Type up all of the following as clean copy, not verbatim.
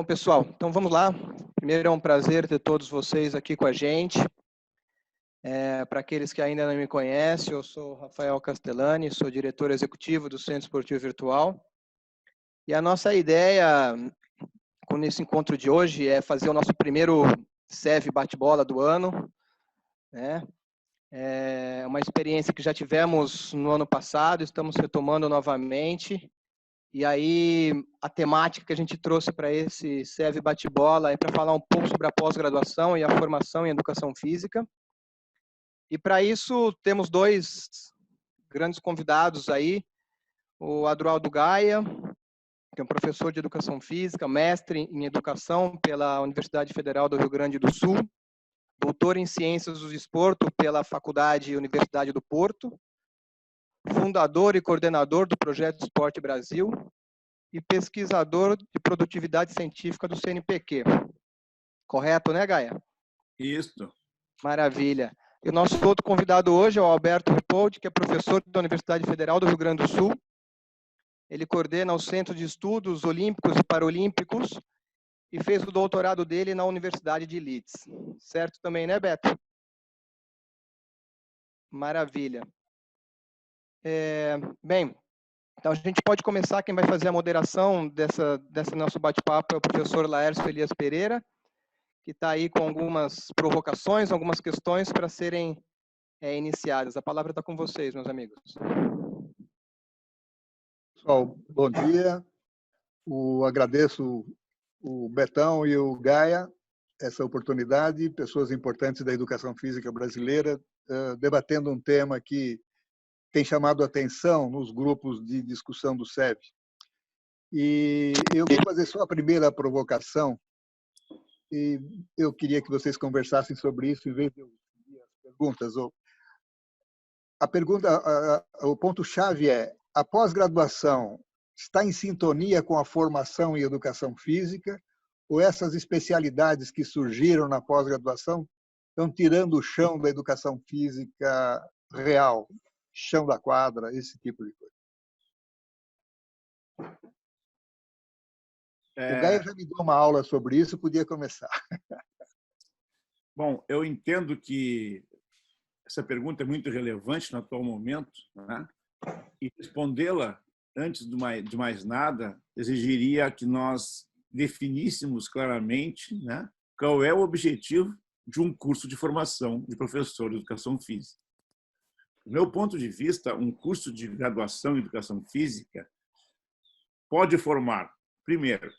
Bom, pessoal, então vamos lá. Primeiro é um prazer ter todos vocês aqui com a gente. Para aqueles que ainda não me conhecem, eu sou Rafael Castellani, sou diretor executivo do Centro Esportivo Virtual. E a nossa ideia com esse encontro de hoje é fazer o nosso primeiro CEV bate-bola do ano, né? É uma experiência que já tivemos no ano passado, estamos retomando novamente. E aí, a temática que a gente trouxe para esse CEV Bate-Bola é para falar um pouco sobre a pós-graduação e a formação em educação física. E para isso, temos dois grandes convidados aí, o Adroaldo Gaia, que é um professor de educação física, mestre em educação pela Universidade Federal do Rio Grande do Sul, doutor em ciências do desporto pela Faculdade e Universidade do Porto, fundador e coordenador do Projeto Esporte Brasil, e pesquisador de produtividade científica do CNPq. Correto, né, Gaia? Isso. Maravilha. E o nosso outro convidado hoje é o Alberto Ripoldi, que é professor da Universidade Federal do Rio Grande do Sul. Ele coordena o Centro de Estudos Olímpicos e Paralímpicos e fez o doutorado dele na Universidade de Leeds. Certo também, né, Beto? Maravilha. Bem, então a gente pode começar. Quem vai fazer a moderação desse nosso bate-papo é o professor Laércio Elias Pereira, que está aí com algumas provocações, algumas questões para serem iniciadas. A palavra está com vocês, meus amigos. Pessoal, bom dia. Agradeço o Betão e o Gaia essa oportunidade, pessoas importantes da educação física brasileira, debatendo um tema que tem chamado a atenção nos grupos de discussão do CEV. E eu vou fazer só a primeira provocação, e eu queria que vocês conversassem sobre isso em vez de eu seguir as perguntas. A pergunta, o ponto-chave é: a pós-graduação está em sintonia com a formação em educação física, ou essas especialidades que surgiram na pós-graduação estão tirando o chão da educação física real, chão da quadra, esse tipo de coisa? O Gaia já me deu uma aula sobre isso, podia começar. Bom, eu entendo que essa pergunta é muito relevante no atual momento, né? E respondê-la, antes de mais nada, exigiria que nós definíssemos claramente, né, qual é o objetivo de um curso de formação de professor de educação física. Do meu ponto de vista, um curso de graduação em educação física pode formar, primeiro,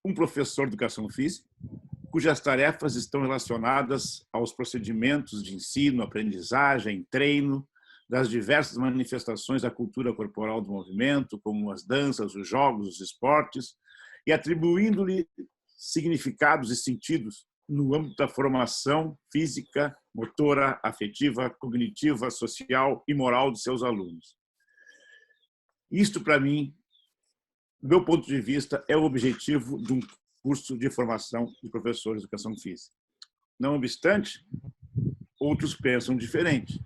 um professor de educação física, cujas tarefas estão relacionadas aos procedimentos de ensino, aprendizagem, treino, das diversas manifestações da cultura corporal do movimento, como as danças, os jogos, os esportes, e atribuindo-lhe significados e sentidos no âmbito da formação física, motora, afetiva, cognitiva, social e moral dos seus alunos. Isto, para mim, do meu ponto de vista, é o objetivo de um curso de formação de professores de educação física. Não obstante, outros pensam diferente.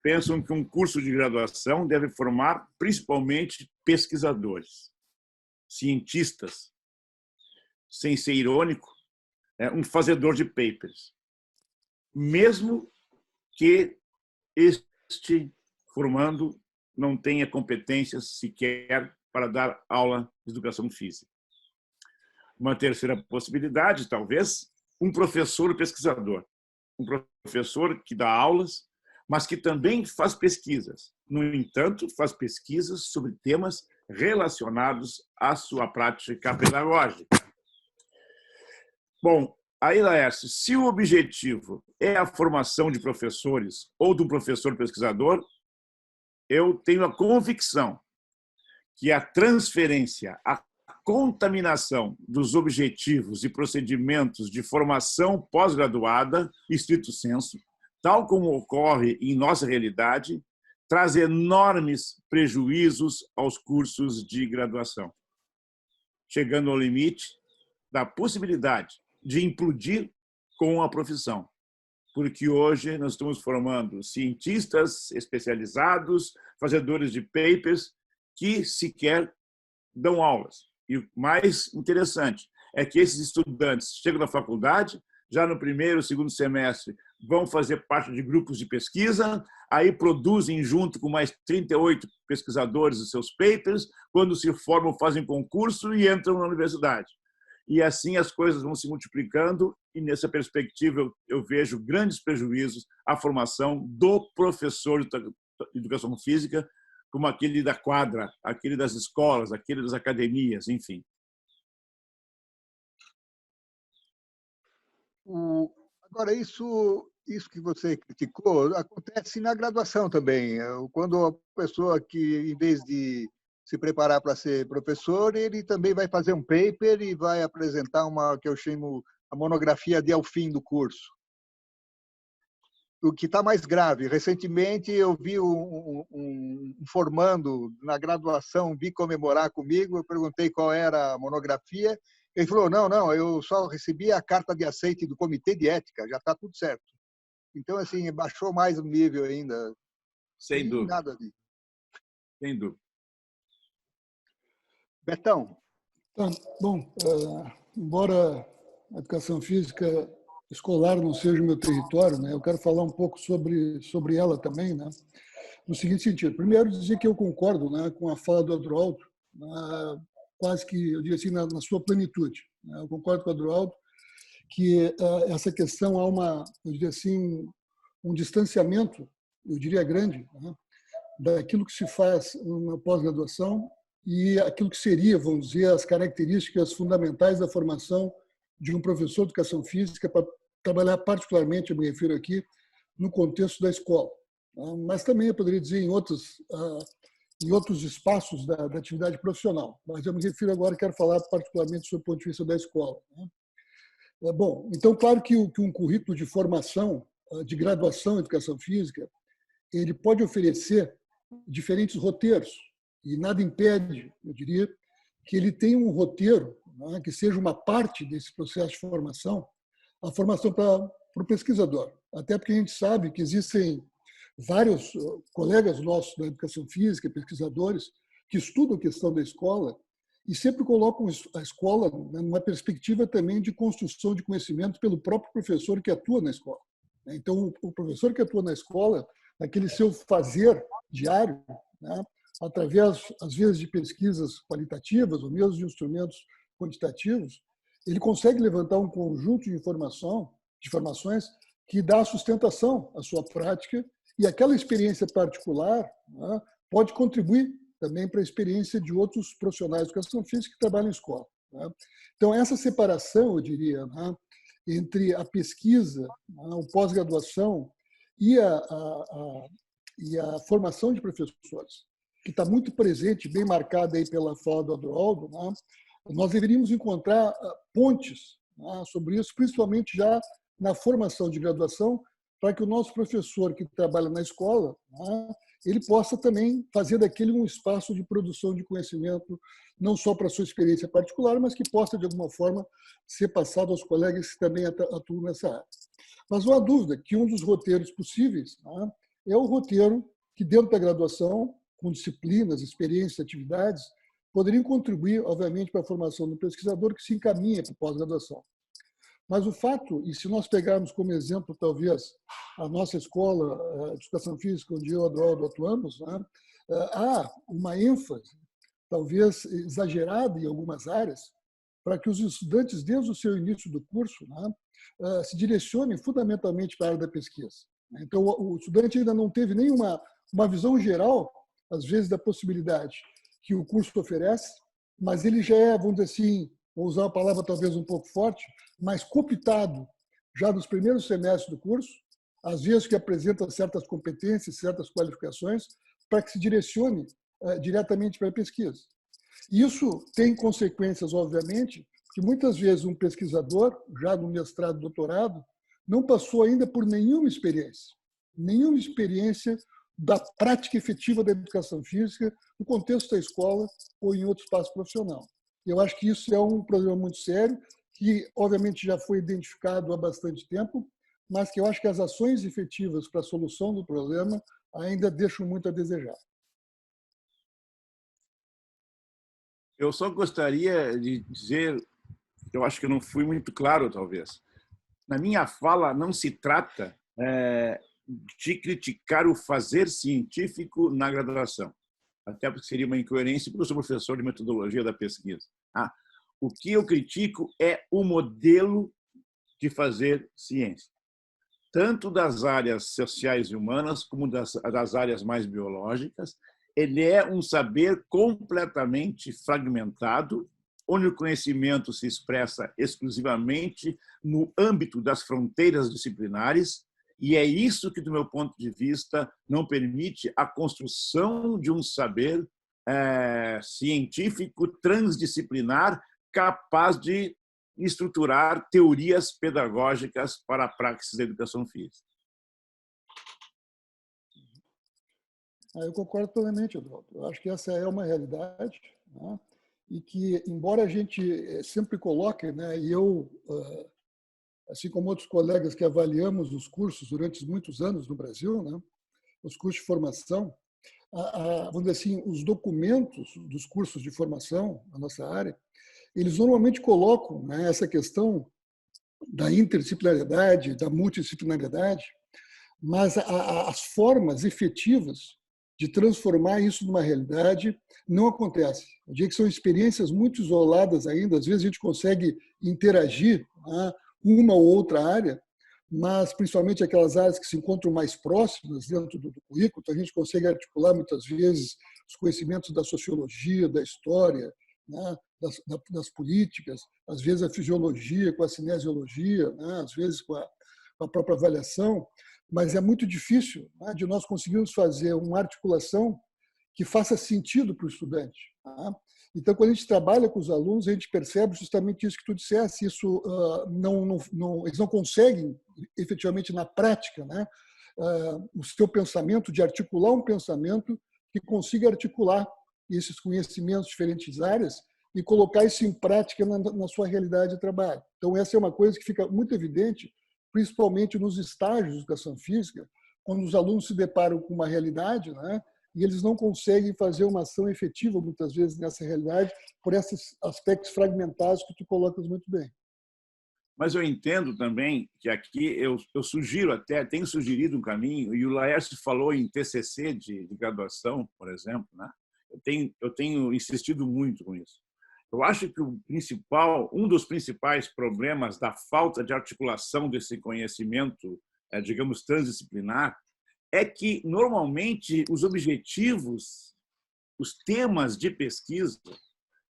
Pensam que um curso de graduação deve formar principalmente pesquisadores, cientistas, sem ser irônico, um fazedor de papers, mesmo que este formando não tenha competências sequer para dar aula de educação física. Uma terceira possibilidade, talvez, um professor pesquisador, um professor que dá aulas, mas que também faz pesquisas. No entanto, faz pesquisas sobre temas relacionados à sua prática pedagógica. Bom, aí, Laércio, se o objetivo é a formação de professores ou de um professor pesquisador, eu tenho a convicção que a transferência, a contaminação dos objetivos e procedimentos de formação pós-graduada, estrito sensu, tal como ocorre em nossa realidade, traz enormes prejuízos aos cursos de graduação, chegando ao limite da possibilidade de implodir com a profissão, porque hoje nós estamos formando cientistas especializados, fazedores de papers, que sequer dão aulas. E o mais interessante é que esses estudantes chegam na faculdade, já no primeiro, segundo semestre, vão fazer parte de grupos de pesquisa, aí produzem junto com mais 38 pesquisadores os seus papers, quando se formam, fazem concurso e entram na universidade. E assim as coisas vão se multiplicando, e nessa perspectiva eu vejo grandes prejuízos à formação do professor de educação física, como aquele da quadra, aquele das escolas, aquele das academias, enfim. Agora, isso que você criticou acontece na graduação também. Quando a pessoa que, em vez de se preparar para ser professor, ele também vai fazer um paper e vai apresentar uma que eu chamo a monografia de ao fim do curso. O que está mais grave, recentemente eu vi um formando na graduação vir comemorar comigo, eu perguntei qual era a monografia, ele falou, não, eu só recebi a carta de aceite do comitê de ética, já está tudo certo. Então, assim, baixou mais o nível ainda. Sem dúvida. Nada disso. Sem dúvida. Betão. Tá, bom, embora a educação física escolar não seja o meu território, né, eu quero falar um pouco sobre ela também, né, no seguinte sentido. Primeiro, dizer que eu concordo, né, com a fala do Adroaldo, quase que, eu diria assim, na sua plenitude. Né, eu concordo com o Adroaldo que essa questão há eu diria assim, um distanciamento, eu diria grande, né, daquilo que se faz na pós-graduação e aquilo que seria, vamos dizer, as características fundamentais da formação de um professor de educação física, para trabalhar particularmente, eu me refiro aqui, no contexto da escola. Mas também eu poderia dizer em outros espaços da atividade profissional. Mas eu me refiro agora, quero falar particularmente sobre o ponto de vista da escola. Bom, então, claro que um currículo de formação, de graduação em educação física, ele pode oferecer diferentes roteiros, e nada impede, eu diria, que ele tenha um roteiro, né, que seja uma parte desse processo de formação, a formação para o pesquisador. Até porque a gente sabe que existem vários colegas nossos da educação física, pesquisadores, que estudam a questão da escola e sempre colocam a escola numa perspectiva também de construção de conhecimento pelo próprio professor que atua na escola. Então, o professor que atua na escola, naquele seu fazer diário, né, através, às vezes, de pesquisas qualitativas ou mesmo de instrumentos quantitativos, ele consegue levantar um conjunto de informações que dá sustentação à sua prática, e aquela experiência particular, né, pode contribuir também para a experiência de outros profissionais de educação física que trabalham em escola. Né? Então, essa separação, eu diria, né, entre a pesquisa, né, o pós-graduação e a formação de professores, que está muito presente, bem marcada aí pela fala do Adroaldo, né, nós deveríamos encontrar pontes, né, sobre isso, principalmente já na formação de graduação, para que o nosso professor que trabalha na escola, né, ele possa também fazer daquele um espaço de produção de conhecimento, não só para a sua experiência particular, mas que possa, de alguma forma, ser passado aos colegas que também atuam nessa área. Mas não há dúvida que um dos roteiros possíveis, né, é o roteiro que, dentro da graduação, com disciplinas, experiências, atividades, poderiam contribuir, obviamente, para a formação do pesquisador que se encaminha para a pós-graduação. Mas o fato, e se nós pegarmos como exemplo, talvez, a nossa escola de educação física, onde eu e o Adroaldo atuamos, né, há uma ênfase, talvez exagerada em algumas áreas, para que os estudantes, desde o seu início do curso, né, se direcionem fundamentalmente para a área da pesquisa. Então, o estudante ainda não teve nenhuma visão geral, às vezes, da possibilidade que o curso oferece, mas ele já é, vamos dizer assim, vou usar uma palavra talvez um pouco forte, mas cooptado já nos primeiros semestres do curso, às vezes que apresenta certas competências, certas qualificações, para que se direcione diretamente para a pesquisa. Isso tem consequências, obviamente, que muitas vezes um pesquisador, já no mestrado, doutorado, não passou ainda por nenhuma experiência da prática efetiva da educação física no contexto da escola ou em outro espaço profissional. Eu acho que isso é um problema muito sério, que obviamente já foi identificado há bastante tempo, mas que eu acho que as ações efetivas para a solução do problema ainda deixam muito a desejar. Eu só gostaria de dizer eu acho que eu não fui muito claro, talvez. Na minha fala, não se trata de criticar o fazer científico na graduação, até porque seria uma incoerência, porque eu sou professor de metodologia da pesquisa. O que eu critico é o modelo de fazer ciência, tanto das áreas sociais e humanas como das áreas mais biológicas. Ele é um saber completamente fragmentado, onde o conhecimento se expressa exclusivamente no âmbito das fronteiras disciplinares, e é isso que, do meu ponto de vista, não permite a construção de um saber científico transdisciplinar capaz de estruturar teorias pedagógicas para a praxis da educação física. Eu concordo plenamente, Eduardo. Eu acho que essa é uma realidade, né? E que, embora a gente sempre coloque, né, e eu, assim como outros colegas que avaliamos os cursos durante muitos anos no Brasil, né, os cursos de formação, vamos dizer assim, os documentos dos cursos de formação na nossa área, eles normalmente colocam, né, essa questão da interdisciplinaridade, da multidisciplinaridade, mas as formas efetivas de transformar isso numa realidade não acontece. Eu diria que são experiências muito isoladas ainda, às vezes a gente consegue interagir, né, uma ou outra área, mas principalmente aquelas áreas que se encontram mais próximas dentro do currículo, então a gente consegue articular muitas vezes os conhecimentos da sociologia, da história, né, das políticas, às vezes a fisiologia com a cinesiologia, né, às vezes com a própria avaliação, mas é muito difícil, né, de nós conseguirmos fazer uma articulação que faça sentido para o estudante. Tá? Então, quando a gente trabalha com os alunos, a gente percebe justamente isso que tu disseste, isso eles não conseguem, efetivamente, na prática, né, o seu pensamento, de articular um pensamento que consiga articular esses conhecimentos de diferentes áreas e colocar isso em prática na sua realidade de trabalho. Então, essa é uma coisa que fica muito evidente, principalmente nos estágios de educação física, quando os alunos se deparam com uma realidade, né, e eles não conseguem fazer uma ação efetiva, muitas vezes, nessa realidade, por esses aspectos fragmentados que tu colocas muito bem. Mas eu entendo também que aqui eu sugiro até, tenho sugerido um caminho, e o Laércio falou em TCC de graduação, por exemplo, né? Eu tenho insistido muito com isso. Eu acho que um dos principais problemas da falta de articulação desse conhecimento, digamos, transdisciplinar, é que, normalmente, os objetivos, os temas de pesquisa,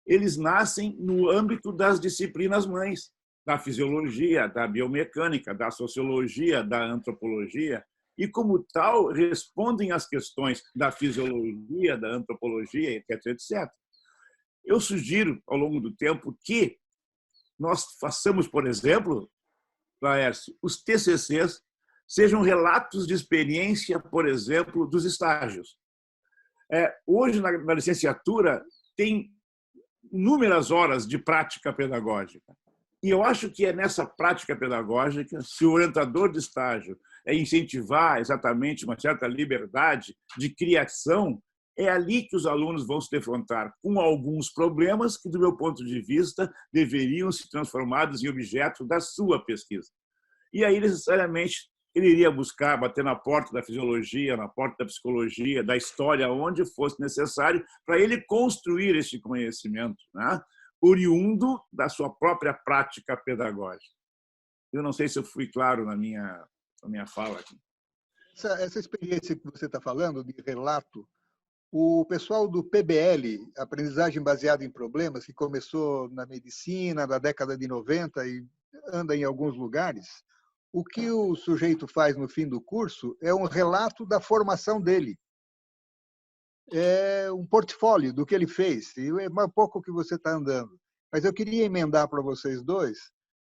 eles nascem no âmbito das disciplinas mães, da fisiologia, da biomecânica, da sociologia, da antropologia, e, como tal, respondem às questões da fisiologia, da antropologia, etc., etc. Eu sugiro, ao longo do tempo, que nós façamos, por exemplo, Laércio, os TCCs sejam relatos de experiência, por exemplo, dos estágios. Hoje, na licenciatura, tem inúmeras horas de prática pedagógica. E eu acho que é nessa prática pedagógica, se o orientador de estágio incentivar exatamente uma certa liberdade de criação, é ali que os alunos vão se defrontar com alguns problemas que, do meu ponto de vista, deveriam ser transformados em objeto da sua pesquisa. E aí, necessariamente, ele iria buscar, bater na porta da fisiologia, na porta da psicologia, da história, onde fosse necessário, para ele construir esse conhecimento, né, oriundo da sua própria prática pedagógica. Eu não sei se eu fui claro na minha fala aqui. Essa experiência que você está falando, de relato, o pessoal do PBL, Aprendizagem Baseada em Problemas, que começou na medicina na década de 90 e anda em alguns lugares, o que o sujeito faz no fim do curso é um relato da formação dele. É um portfólio do que ele fez. E é mais pouco que você está andando. Mas eu queria emendar para vocês dois.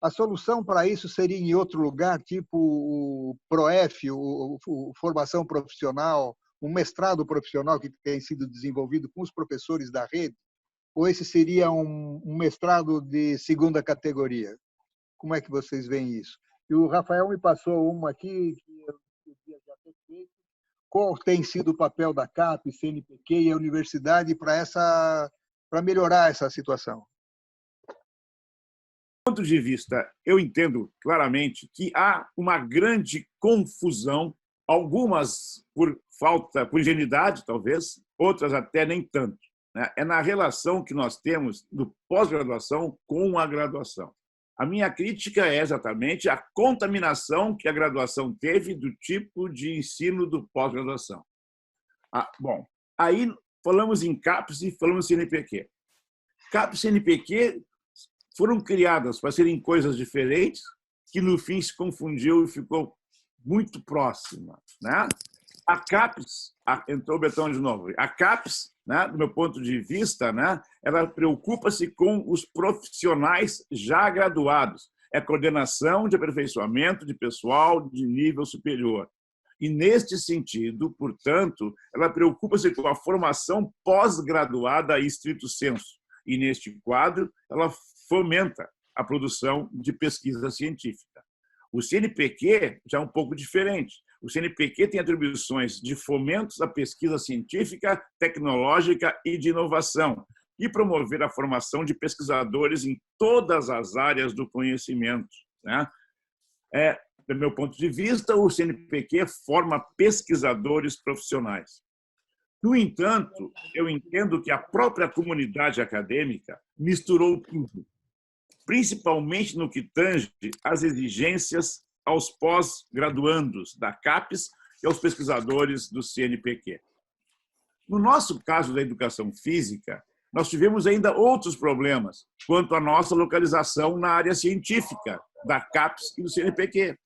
A solução para isso seria em outro lugar, tipo o ProF, o Formação Profissional, um mestrado profissional que tem sido desenvolvido com os professores da rede, ou esse seria um mestrado de segunda categoria? Como é que vocês veem isso? E o Rafael me passou uma aqui que eu devia já ter feito. Qual tem sido o papel da CAP, CNPq e a universidade para melhorar essa situação? ponto de vista, eu entendo claramente que há uma grande confusão, algumas por falta, por ingenuidade, talvez, outras até nem tanto, né? É na relação que nós temos do pós-graduação com a graduação. A minha crítica é exatamente a contaminação que a graduação teve do tipo de ensino do pós-graduação. Bom, aí falamos em CAPES e falamos em CNPq. CAPES e CNPq foram criadas para serem coisas diferentes, que no fim se confundiu e ficou muito próxima, né? A CAPES, entrou o Betão de novo, a CAPES, né, do meu ponto de vista, né, ela preocupa-se com os profissionais já graduados. É coordenação de aperfeiçoamento de pessoal de nível superior. E, neste sentido, portanto, ela preocupa-se com a formação pós-graduada em estrito sensu. E, neste quadro, ela fomenta a produção de pesquisa científica. O CNPq já é um pouco diferente. O CNPq tem atribuições de fomentos à pesquisa científica, tecnológica e de inovação, e promover a formação de pesquisadores em todas as áreas do conhecimento, né? Do meu ponto de vista, o CNPq forma pesquisadores profissionais. No entanto, eu entendo que a própria comunidade acadêmica misturou tudo, principalmente no que tange às exigências aos pós-graduandos da CAPES e aos pesquisadores do CNPq. No nosso caso da educação física, nós tivemos ainda outros problemas quanto à nossa localização na área científica da CAPES e do CNPq.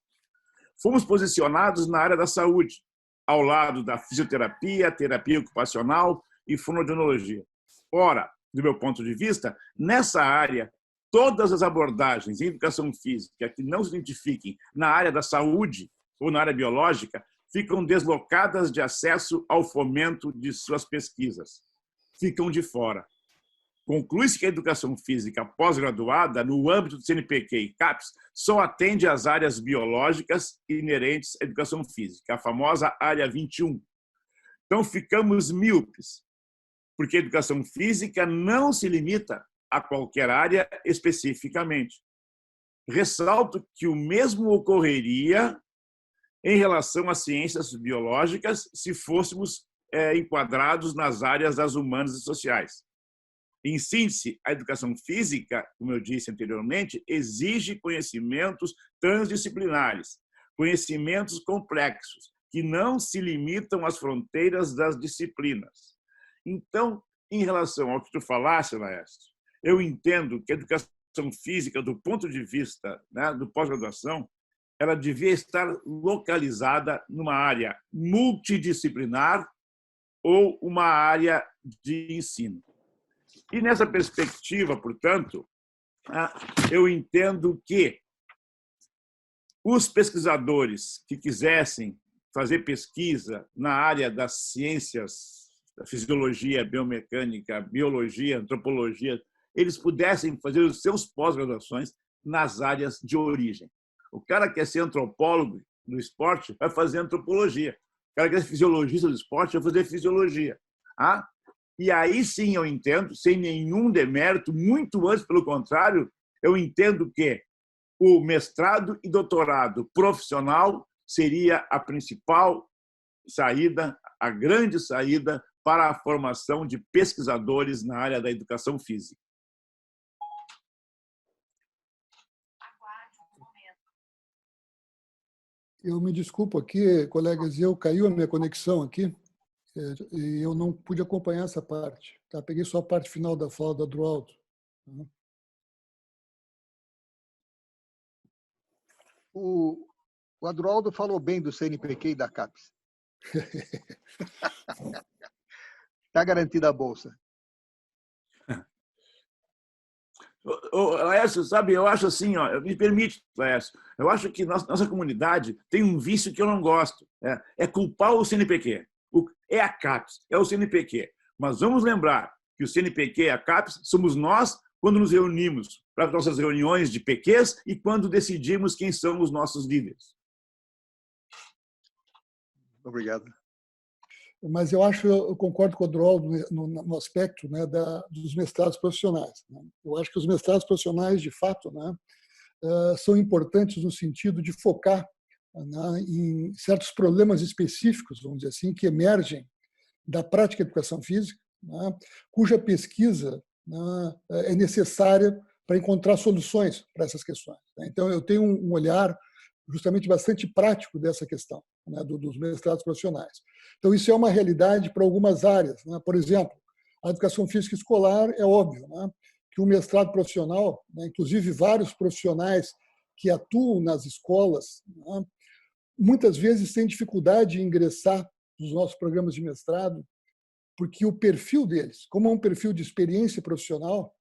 Fomos posicionados na área da saúde, ao lado da fisioterapia, terapia ocupacional e fonoaudiologia. Ora, do meu ponto de vista, nessa área, todas as abordagens em educação física que não se identifiquem na área da saúde ou na área biológica ficam deslocadas de acesso ao fomento de suas pesquisas. Ficam de fora. Conclui-se que a educação física pós-graduada, no âmbito do CNPq e CAPES, só atende às áreas biológicas inerentes à educação física, a famosa área 21. Então, ficamos míopes, porque a educação física não se limita a qualquer área especificamente. Ressalto que o mesmo ocorreria em relação às ciências biológicas se fôssemos enquadrados nas áreas das humanas e sociais. Em síntese, a educação física, como eu disse anteriormente, exige conhecimentos transdisciplinares, conhecimentos complexos, que não se limitam às fronteiras das disciplinas. Então, em relação ao que tu falaste, Laércio, eu entendo que a educação física, do ponto de vista, né, do pós-graduação, ela devia estar localizada numa área multidisciplinar ou uma área de ensino. E nessa perspectiva, portanto, eu entendo que os pesquisadores que quisessem fazer pesquisa na área das ciências, da fisiologia, biomecânica, biologia, antropologia, eles pudessem fazer os seus pós-graduações nas áreas de origem. O cara que quer ser antropólogo no esporte vai fazer antropologia. O cara que quer ser fisiologista do esporte vai fazer fisiologia. E aí sim eu entendo, sem nenhum demérito, muito antes, pelo contrário, eu entendo que o mestrado e doutorado profissional seria a principal saída, a grande saída para a formação de pesquisadores na área da educação física. Eu me desculpo aqui, colegas, caiu a minha conexão aqui e eu não pude acompanhar essa parte. Tá? Peguei só a parte final da fala do Adroaldo. O Adroaldo falou bem do CNPq e da CAPES. Está garantida a bolsa. Laércio, sabe, eu acho assim, me permite, Laércio, eu acho que nossa comunidade tem um vício que eu não gosto, é culpar o CNPq. É a CAPES, é o CNPq. Mas vamos lembrar que o CNPq e a CAPES somos nós quando nos reunimos para nossas reuniões de PQs e quando decidimos quem são os nossos líderes. Obrigado. mas eu concordo com o Adroaldo no aspecto, né, dos mestrados profissionais, né? Eu acho que os mestrados profissionais, de fato, né, são importantes no sentido de focar, né, em certos problemas específicos, vamos dizer assim, que emergem da prática de educação física, né, cuja pesquisa, né, é necessária para encontrar soluções para essas questões, né? Então, eu tenho um olhar justamente bastante prático dessa questão, né, dos mestrados profissionais. Então, isso é uma realidade para algumas áreas, né? Por exemplo, a educação física escolar é óbvio, né, que o mestrado profissional, né, inclusive vários profissionais que atuam nas escolas, né, muitas vezes têm dificuldade em ingressar nos nossos programas de mestrado, porque o perfil deles, como é um perfil de experiência profissional,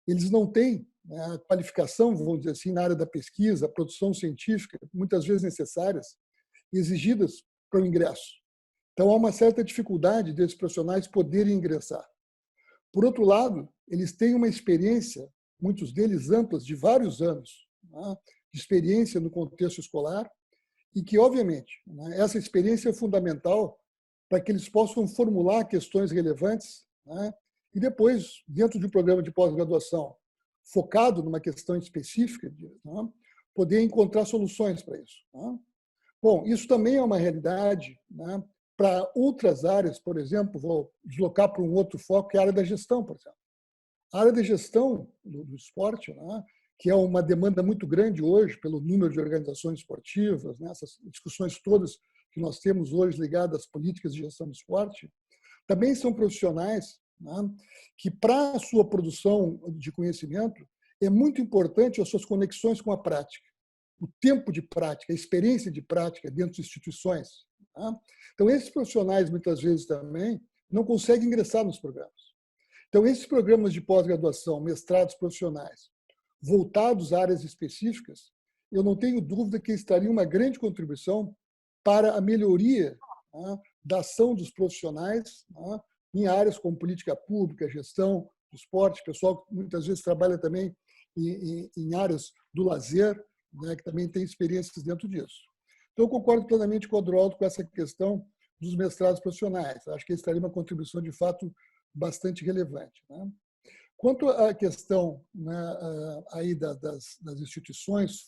eles não têm, né, a qualificação, vamos dizer assim, na área da pesquisa, a produção científica, muitas vezes necessárias, exigidas para o ingresso. Então, há uma certa dificuldade desses profissionais poderem ingressar. Por outro lado, eles têm uma experiência, muitos deles amplas, de vários anos, né, de experiência no contexto escolar, e que, obviamente, né, essa experiência é fundamental para que eles possam formular questões relevantes, né, e depois, dentro de um programa de pós-graduação focado numa questão específica, né, poder encontrar soluções para isso, né. Bom, isso também é uma realidade, né, para outras áreas, por exemplo, vou deslocar para um outro foco, que é a área da gestão, por exemplo. A área de gestão do esporte, né, que é uma demanda muito grande hoje pelo número de organizações esportivas, né, essas discussões todas que nós temos hoje ligadas às políticas de gestão do esporte, também são profissionais, né, que, para a sua produção de conhecimento, é muito importante as suas conexões com a prática, o tempo de prática, a experiência de prática dentro de instituições, né? Então, esses profissionais, muitas vezes, também não conseguem ingressar nos programas. Então, esses programas de pós-graduação, mestrados profissionais, voltados a áreas específicas, eu não tenho dúvida que estariam uma grande contribuição para a melhoria, né, da ação dos profissionais, né, em áreas como política pública, gestão do esporte, pessoal que muitas vezes trabalha também em áreas do lazer, né, que também tem experiências dentro disso. Então, eu concordo plenamente com o Adroaldo com essa questão dos mestrados profissionais. Acho que estaria uma contribuição, de fato, bastante relevante, né? Quanto à questão, né, aí das instituições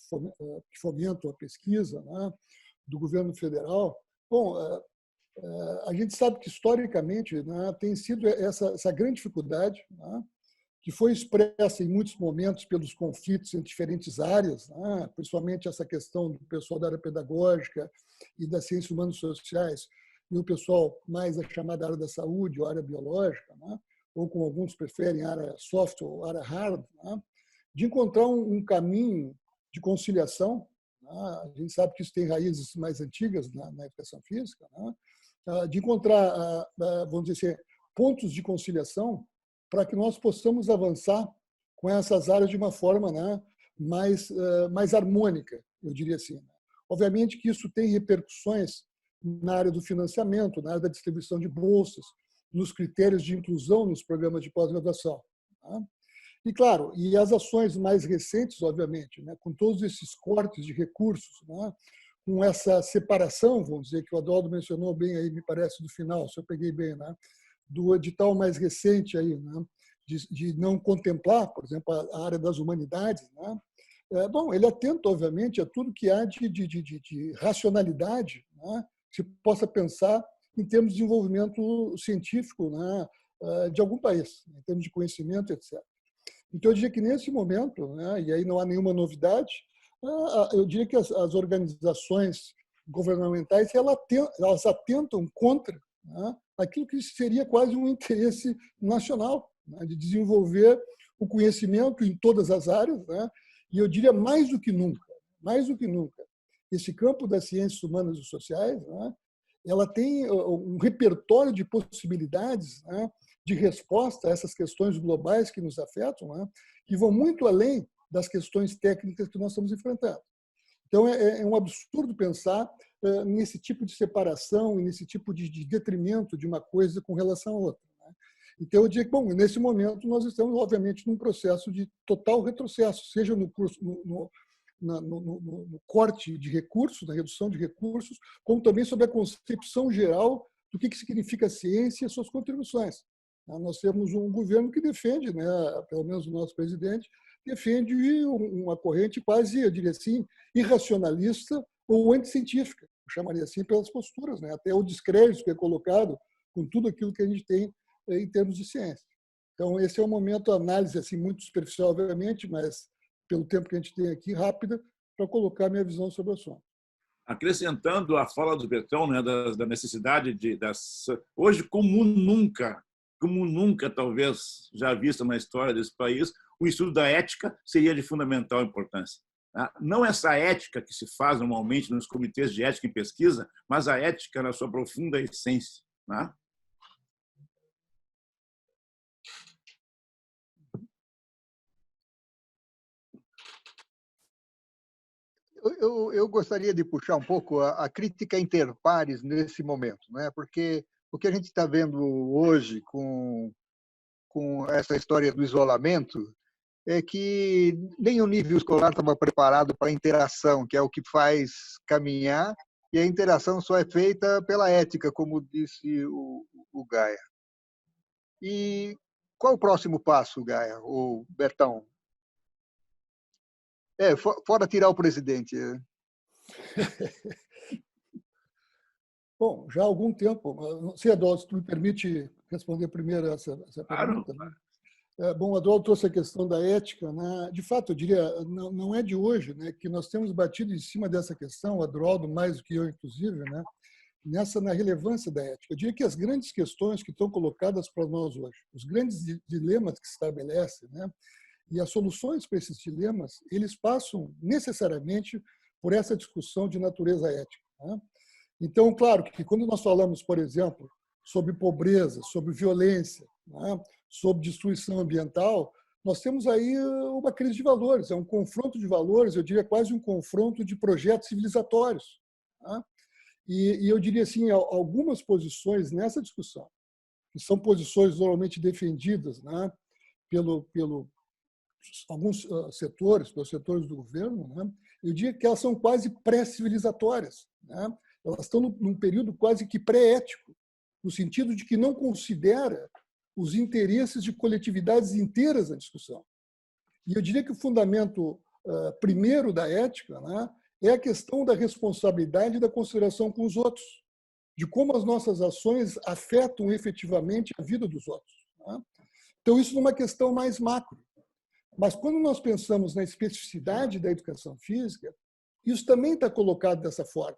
que fomentam a pesquisa, né, do governo federal, bom, a gente sabe que, historicamente, né, tem sido essa grande dificuldade, né, que foi expressa em muitos momentos pelos conflitos entre diferentes áreas, né, principalmente essa questão do pessoal da área pedagógica e das ciências humanas e sociais, e o pessoal mais a chamada área da saúde ou área biológica, né, ou como alguns preferem, área software ou área hard, né, de encontrar um caminho de conciliação, né, a gente sabe que isso tem raízes mais antigas na educação física, né, de encontrar, vamos dizer assim, pontos de conciliação para que nós possamos avançar com essas áreas de uma forma, né, mais harmônica, eu diria assim. Obviamente que isso tem repercussões na área do financiamento, na área da distribuição de bolsas, nos critérios de inclusão nos programas de pós-graduação, tá? E, claro, e as ações mais recentes, obviamente, né, com todos esses cortes de recursos, né, com essa separação, vamos dizer, que o Adroaldo mencionou bem aí, me parece, do final, se eu peguei bem, né, do edital mais recente aí, né, de não contemplar, por exemplo, a área das humanidades, né, bom, ele atenta, obviamente, a tudo que há de racionalidade, né, que se possa pensar em termos de desenvolvimento científico, né, de algum país, em termos de conhecimento, etc. Então, eu diria que, nesse momento, né, e aí não há nenhuma novidade, eu diria que as organizações governamentais elas atentam contra, né, aquilo que seria quase um interesse nacional, né, de desenvolver o conhecimento em todas as áreas, né, e eu diria mais do que nunca, esse campo das ciências humanas e sociais, né, ela tem um repertório de possibilidades, né, de resposta a essas questões globais que nos afetam, né, que vão muito além das questões técnicas que nós estamos enfrentando. Então, é um absurdo pensar nesse tipo de separação, nesse tipo de detrimento de uma coisa com relação à outra, né? Então, eu diria que, bom, nesse momento, nós estamos, obviamente, num processo de total retrocesso, seja no corte de recursos, na redução de recursos, como também sobre a concepção geral do que significa a ciência e suas contribuições. Nós temos um governo que defende, né, pelo menos o nosso presidente, defende uma corrente quase, eu diria assim, irracionalista ou anticientífica, eu chamaria assim pelas posturas, né, até o descrédito que é colocado com tudo aquilo que a gente tem em termos de ciência. Então, esse é um momento, análise assim, muito superficial, obviamente, mas pelo tempo que a gente tem aqui, rápida, para colocar minha visão sobre o assunto. Acrescentando a fala do Betão, né, da necessidade hoje, como nunca talvez já vista na história desse país, o estudo da ética seria de fundamental importância. Não essa ética que se faz normalmente nos comitês de ética e pesquisa, mas a ética na sua profunda essência. Eu gostaria de puxar um pouco a crítica interpares nesse momento, né? Porque o que a gente está vendo hoje com essa história do isolamento é que nem o nível escolar estava preparado para a interação, que é o que faz caminhar, e a interação só é feita pela ética, como disse o Gaia. E qual o próximo passo, Gaia, ou Betão? Fora tirar o presidente. Bom, já há algum tempo, não sei, Adolfo, se tu me permite responder primeiro essa pergunta. Claro. Né? Bom, Adolfo trouxe a questão da ética. Né? De fato, eu diria, não é de hoje, né, que nós temos batido em cima dessa questão, o Adroaldo mais do que eu, inclusive, né, na relevância da ética. Eu diria que as grandes questões que estão colocadas para nós hoje, os grandes dilemas que se estabelecem, né, e as soluções para esses dilemas, eles passam necessariamente por essa discussão de natureza ética. Né? Então, claro que quando nós falamos, por exemplo, sobre pobreza, sobre violência, né, sobre destruição ambiental, nós temos aí uma crise de valores, é um confronto de valores, eu diria quase um confronto de projetos civilizatórios. Né? E eu diria assim, algumas posições nessa discussão, que são posições normalmente defendidas, né, pelo alguns setores, pelos setores do governo, né, eu diria que elas são quase pré-civilizatórias. Né? Elas estão num período quase que pré-ético, no sentido de que não considera os interesses de coletividades inteiras na discussão. E eu diria que o fundamento primeiro da ética, né, é a questão da responsabilidade e da consideração com os outros, de como as nossas ações afetam efetivamente a vida dos outros. Né? Então, isso numa questão mais macro. Mas quando nós pensamos na especificidade da educação física, isso também está colocado dessa forma.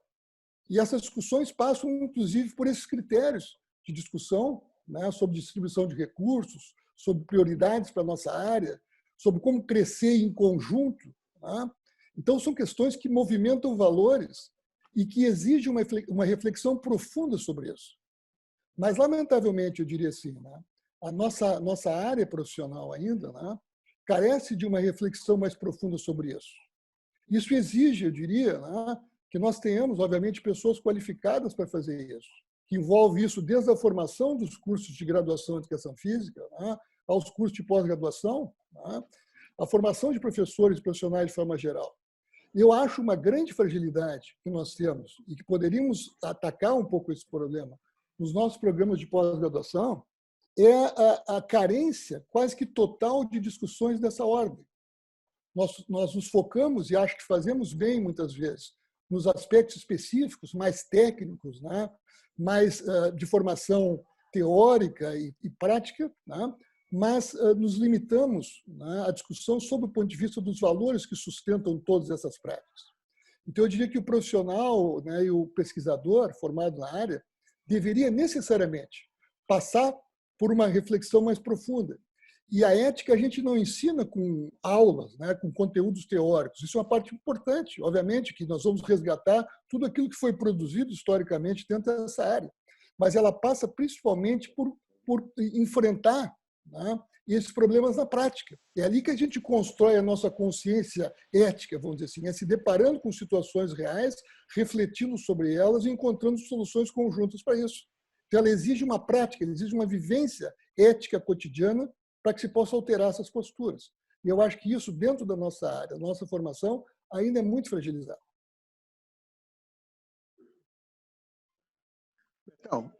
E essas discussões passam, inclusive, por esses critérios de discussão, né, sobre distribuição de recursos, sobre prioridades para a nossa área, sobre como crescer em conjunto. Né? Então, são questões que movimentam valores e que exigem uma reflexão profunda sobre isso. Mas, lamentavelmente, eu diria assim, né, a nossa área profissional ainda, né, carece de uma reflexão mais profunda sobre isso. Isso exige, eu diria, né, que nós tenhamos, obviamente, pessoas qualificadas para fazer isso, que envolve isso desde a formação dos cursos de graduação em educação física, né, aos cursos de pós-graduação, né, a formação de professores profissionais de forma geral. Eu acho uma grande fragilidade que nós temos e que poderíamos atacar um pouco esse problema nos nossos programas de pós-graduação é a carência quase que total de discussões dessa ordem. Nós nos focamos, e acho que fazemos bem muitas vezes, nos aspectos específicos, mais técnicos, né? Mais de formação teórica e prática, né? Mas nos limitamos, né, à discussão sobre o ponto de vista dos valores que sustentam todas essas práticas. Então, eu diria que o profissional, né, e o pesquisador formado na área deveria necessariamente passar por uma reflexão mais profunda. E a ética a gente não ensina com aulas, né, com conteúdos teóricos. Isso é uma parte importante, obviamente, que nós vamos resgatar tudo aquilo que foi produzido historicamente dentro dessa área. Mas ela passa principalmente por enfrentar, né, esses problemas na prática. É ali que a gente constrói a nossa consciência ética, vamos dizer assim, é se deparando com situações reais, refletindo sobre elas e encontrando soluções conjuntas para isso. Então, ela exige uma prática, ela exige uma vivência ética cotidiana para que se possa alterar essas posturas. E eu acho que isso, dentro da nossa área, da nossa formação, ainda é muito fragilizado. Então,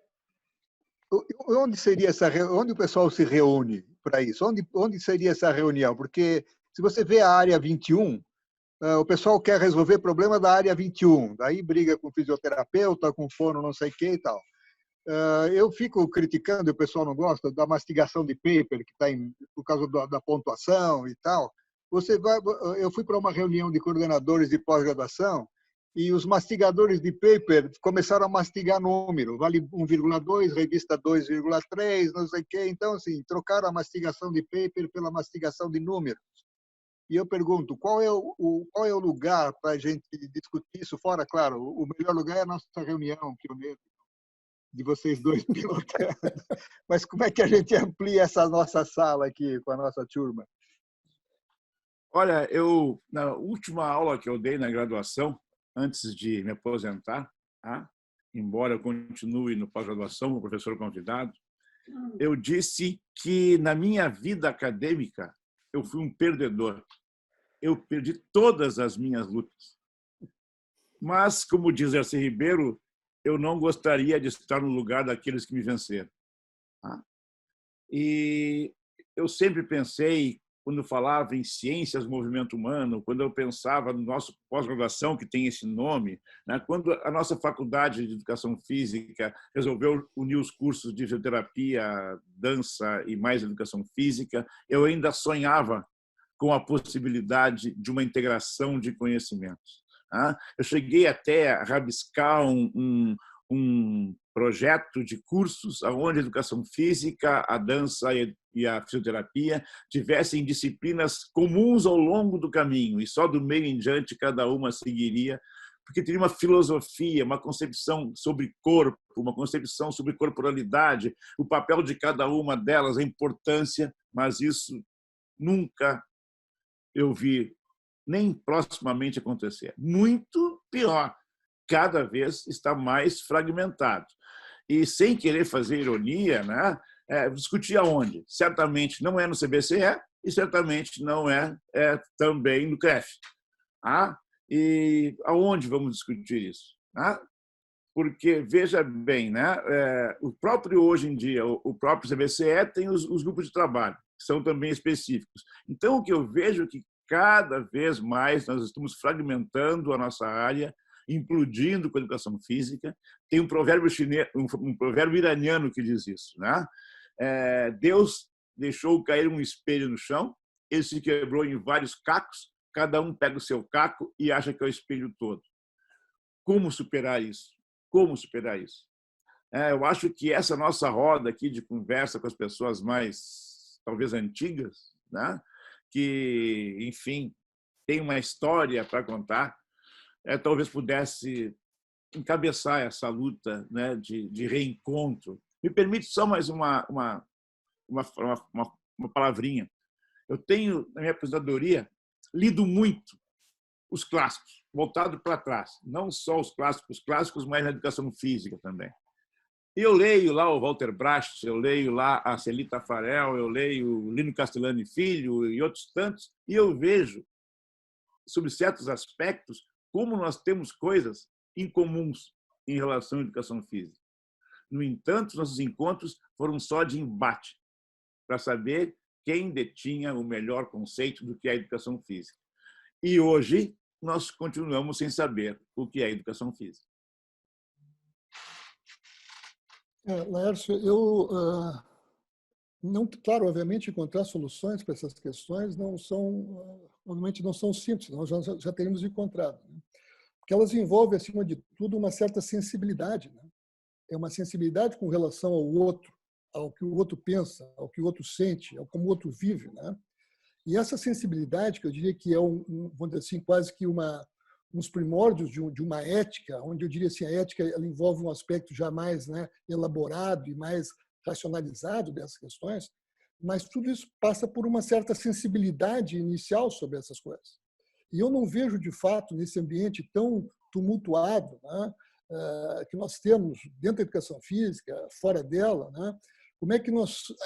onde seria onde o pessoal se reúne para isso? Onde seria essa reunião? Porque se você vê a área 21, o pessoal quer resolver problema da área 21, daí briga com o fisioterapeuta, com fono, não sei o que e tal. Eu fico criticando, o pessoal não gosta, da mastigação de paper, que está por causa da pontuação e tal. Eu fui para uma reunião de coordenadores de pós-graduação e os mastigadores de paper começaram a mastigar número, vale 1,2, revista 2,3, não sei o quê. Então, assim, trocaram a mastigação de paper pela mastigação de números. E eu pergunto, qual é o lugar para a gente discutir isso? Fora, claro, o melhor lugar é a nossa reunião, pioneiro, de vocês dois pilotando. Mas como é que a gente amplia essa nossa sala aqui com a nossa turma? Olha, na última aula que eu dei na graduação, antes de me aposentar, tá? Embora eu continue no pós-graduação como professor convidado, eu disse que na minha vida acadêmica eu fui um perdedor. Eu perdi todas as minhas lutas. Mas, como diz Darcy Ribeiro, eu não gostaria de estar no lugar daqueles que me venceram. Tá? E eu sempre pensei, quando eu falava em ciências do movimento humano, quando eu pensava no nosso pós-graduação, que tem esse nome, né? Quando a nossa faculdade de educação física resolveu unir os cursos de fisioterapia, dança e mais educação física, eu ainda sonhava com a possibilidade de uma integração de conhecimentos. Eu cheguei até a rabiscar um projeto de cursos onde a educação física, a dança e a fisioterapia tivessem disciplinas comuns ao longo do caminho, e só do meio em diante cada uma seguiria, porque teria uma filosofia, uma concepção sobre corpo, uma concepção sobre corporalidade, o papel de cada uma delas, a importância, mas isso nunca eu vi nem proximamente acontecer. Muito pior, cada vez está mais fragmentado. E sem querer fazer ironia, né? Discutir aonde? Certamente não é no CBCE e certamente não é também no CREF. E aonde vamos discutir isso? Porque, veja bem, né? O próprio, hoje em dia, o próprio CBCE tem os grupos de trabalho, que são também específicos. Então, o que eu vejo é que cada vez mais nós estamos fragmentando a nossa área, implodindo com a educação física. Tem um provérbio chinês, um provérbio iraniano que diz isso, né? Deus deixou cair um espelho no chão, ele se quebrou em vários cacos, cada um pega o seu caco e acha que é o espelho todo. Como superar isso? Como superar isso? Eu acho que essa nossa roda aqui de conversa com as pessoas mais, talvez, antigas, né? Que, enfim, tem uma história para contar, talvez pudesse encabeçar essa luta, né, de reencontro. Me permite só mais uma palavrinha. Eu tenho, na minha aposentadoria, lido muito os clássicos, voltado para trás. Não só os clássicos, mas na educação física também. Eu leio lá o Walter Bracht, eu leio lá a Celita Farel, eu leio o Lino Castellani Filho e outros tantos, e eu vejo, sobre certos aspectos, como nós temos coisas incomuns em relação à educação física. No entanto, nossos encontros foram só de embate, para saber quem detinha o melhor conceito do que é a educação física. E hoje nós continuamos sem saber o que é educação física. Laércio, eu não, claro, obviamente encontrar soluções para essas questões normalmente não são simples, nós já teríamos encontrado, né? Porque elas envolvem, acima de tudo, uma certa sensibilidade, né? É uma sensibilidade com relação ao outro, ao que o outro pensa, ao que o outro sente, ao como o outro vive, né? E essa sensibilidade, que eu diria que é vamos dizer assim, quase que uns primórdios de uma ética, onde eu diria assim, a ética ela envolve um aspecto já mais, né, elaborado e mais racionalizado dessas questões, mas tudo isso passa por uma certa sensibilidade inicial sobre essas coisas. E eu não vejo, de fato, nesse ambiente tão tumultuado, né, que nós temos dentro da educação física, fora dela, né, como é que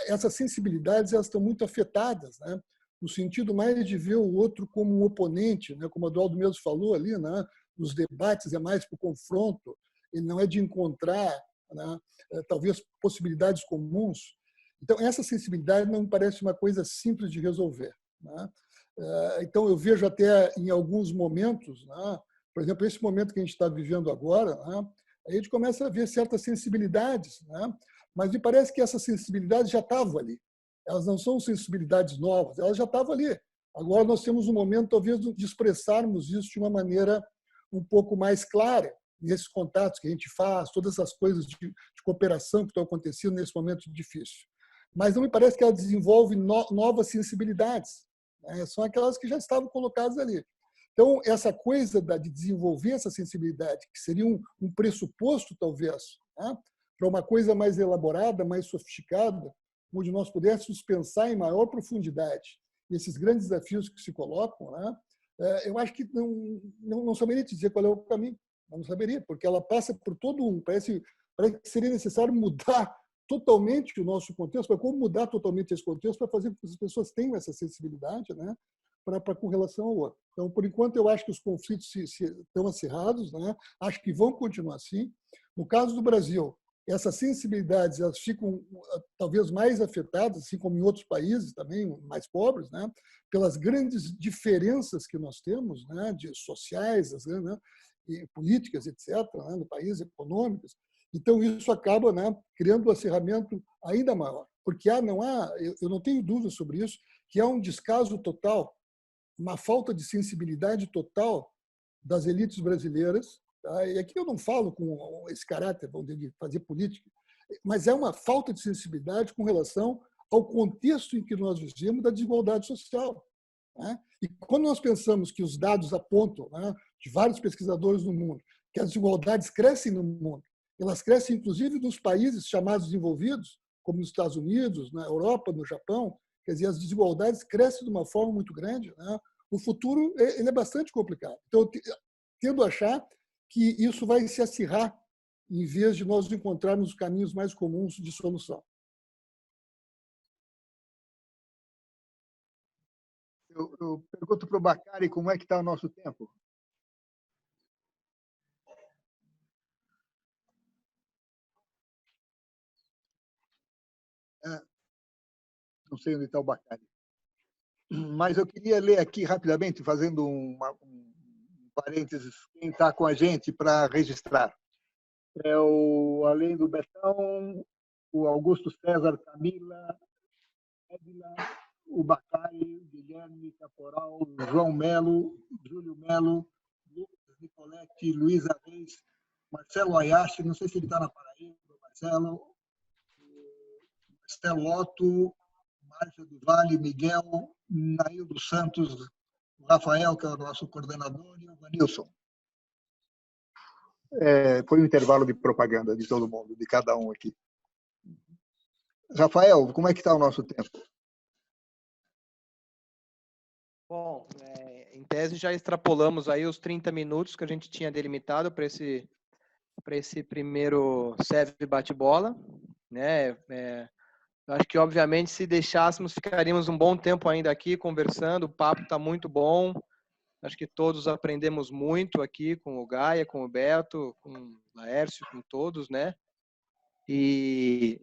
essas sensibilidades elas estão muito afetadas, né, no sentido mais de ver o outro como um oponente, né? Como o Adaldo mesmo falou ali, né? Nos debates é mais para o confronto, ele não é de encontrar né? Talvez possibilidades comuns. Então, essa sensibilidade não me parece uma coisa simples de resolver, né? Então, eu vejo até em alguns momentos, né? Por exemplo, esse momento que a gente está vivendo agora, né? A gente começa a ver certas sensibilidades, né? Mas me parece que essas sensibilidades já estavam ali. Elas não são sensibilidades novas, elas já estavam ali. Agora nós temos um momento, talvez, de expressarmos isso de uma maneira um pouco mais clara, nesses contatos que a gente faz, todas essas coisas de cooperação que estão acontecendo nesse momento difícil. Mas não me parece que ela desenvolve novas sensibilidades, né? São aquelas que já estavam colocadas ali. Então, essa coisa de desenvolver essa sensibilidade, que seria um pressuposto, talvez, né, para uma coisa mais elaborada, mais sofisticada, onde nós pudéssemos pensar em maior profundidade esses grandes desafios que se colocam, né, eu acho que não saberia te dizer qual é o caminho. Não saberia, porque ela passa por todo parece que seria necessário mudar totalmente o nosso contexto, para como mudar totalmente esse contexto para fazer com que as pessoas tenham essa sensibilidade, né, com relação ao outro. Então, por enquanto, eu acho que os conflitos estão acirrados, né? Acho que vão continuar assim. No caso do Brasil, essas sensibilidades elas ficam talvez mais afetadas, assim como em outros países também mais pobres, né? Pelas grandes diferenças que nós temos, né? De sociais, né? E políticas, etc., né? No país, econômicas. Então, isso acaba, né? Criando um acirramento ainda maior. Porque eu não tenho dúvida sobre isso, que há um descaso total, uma falta de sensibilidade total das elites brasileiras. Tá? E aqui eu não falo com esse caráter de fazer política, mas é uma falta de sensibilidade com relação ao contexto em que nós vivemos da desigualdade social. Né? E quando nós pensamos que os dados apontam, né, de vários pesquisadores no mundo, que as desigualdades crescem no mundo, elas crescem inclusive nos países chamados desenvolvidos, como nos Estados Unidos, na Europa, no Japão, quer dizer, as desigualdades crescem de uma forma muito grande, né? O futuro ele é bastante complicado. Então, eu tendo a achar que isso vai se acirrar em vez de nós encontrarmos os caminhos mais comuns de solução. Eu pergunto para o Bacari como é que está o nosso tempo. Não sei onde está o Bacari. Mas eu queria ler aqui rapidamente, fazendo um parênteses, quem está com a gente para registrar. Além do Betão, o Augusto César, Camila, Edila, o Bacari, Guilherme Caporal, João Melo, Júlio Melo, Lucas Nicoletti, Luísa Reis, Marcelo Ayashi, não sei se ele está na Paraíba, Marcelo Otto, Márcia do Vale, Miguel, Nail dos Santos, o Rafael, que é o nosso coordenador, e o Vanilson. Foi um intervalo de propaganda de todo mundo, de cada um aqui. Rafael, como é que está o nosso tempo? Bom, em tese já extrapolamos aí os 30 minutos que a gente tinha delimitado para esse primeiro serve bate-bola, né? Acho que, obviamente, se deixássemos, ficaríamos um bom tempo ainda aqui conversando, o papo está muito bom, acho que todos aprendemos muito aqui com o Gaia, com o Beto, com o Laércio, com todos, né? E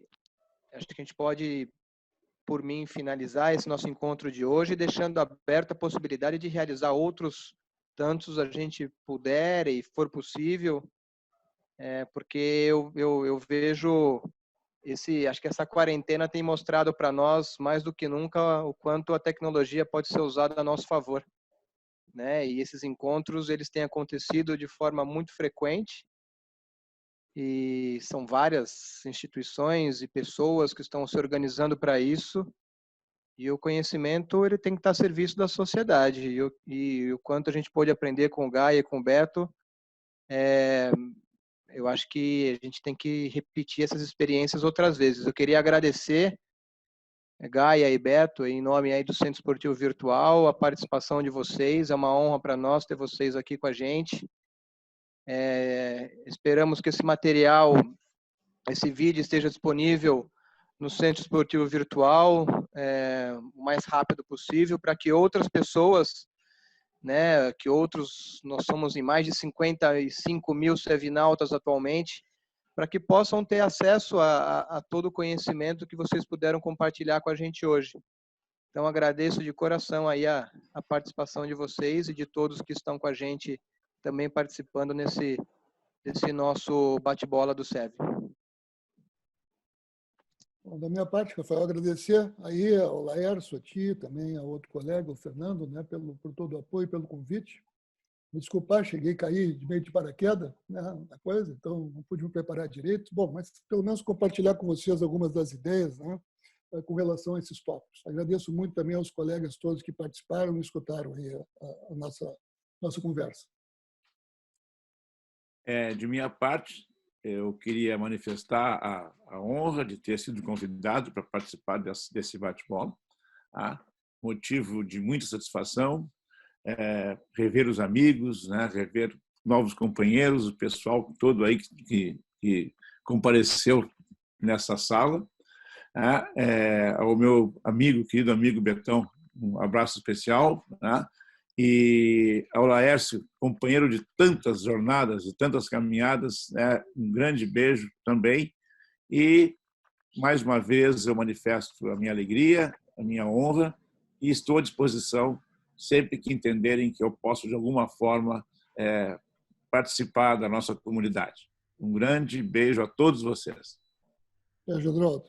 acho que a gente pode, por mim, finalizar esse nosso encontro de hoje, deixando aberta a possibilidade de realizar outros tantos a gente puder e for possível, porque eu vejo acho que essa quarentena tem mostrado para nós, mais do que nunca, o quanto a tecnologia pode ser usada a nosso favor, né? E esses encontros, eles têm acontecido de forma muito frequente, e são várias instituições e pessoas que estão se organizando para isso, e o conhecimento ele tem que estar a serviço da sociedade, e o quanto a gente pôde aprender com o Gaia e com o Beto, eu acho que a gente tem que repetir essas experiências outras vezes. Eu queria agradecer, Gaia e Beto, em nome aí do Centro Esportivo Virtual, a participação de vocês. É uma honra para nós ter vocês aqui com a gente. Esperamos que esse material, esse vídeo esteja disponível no Centro Esportivo Virtual o mais rápido possível, para que outras pessoas, nós somos em mais de 55 mil sevinautas atualmente, para que possam ter acesso a todo o conhecimento que vocês puderam compartilhar com a gente hoje. Então, agradeço de coração aí a participação de vocês e de todos que estão com a gente também participando desse nosso bate-bola do SEB. Bom, da minha parte, Rafael, agradecer aí ao Laércio, a ti, também ao outro colega, o Fernando, né, por todo o apoio, pelo convite. Me desculpar, cheguei a cair de meio de paraquedas, né, na coisa, então não pude me preparar direito. Bom, mas pelo menos compartilhar com vocês algumas das ideias, né, com relação a esses tópicos. Agradeço muito também aos colegas todos que participaram e escutaram aí a nossa conversa. De minha parte, eu queria manifestar a honra de ter sido convidado para participar desse bate-bola. Tá? Motivo de muita satisfação, rever os amigos, né? Rever novos companheiros, o pessoal todo aí que compareceu nessa sala. Ao meu querido amigo Betão, um abraço especial, né? E ao Laércio, companheiro de tantas jornadas, de tantas caminhadas, né? Um grande beijo também. E, mais uma vez, eu manifesto a minha alegria, a minha honra, e estou à disposição sempre que entenderem que eu posso, de alguma forma, participar da nossa comunidade. Um grande beijo a todos vocês. Beijo, Adroaldo.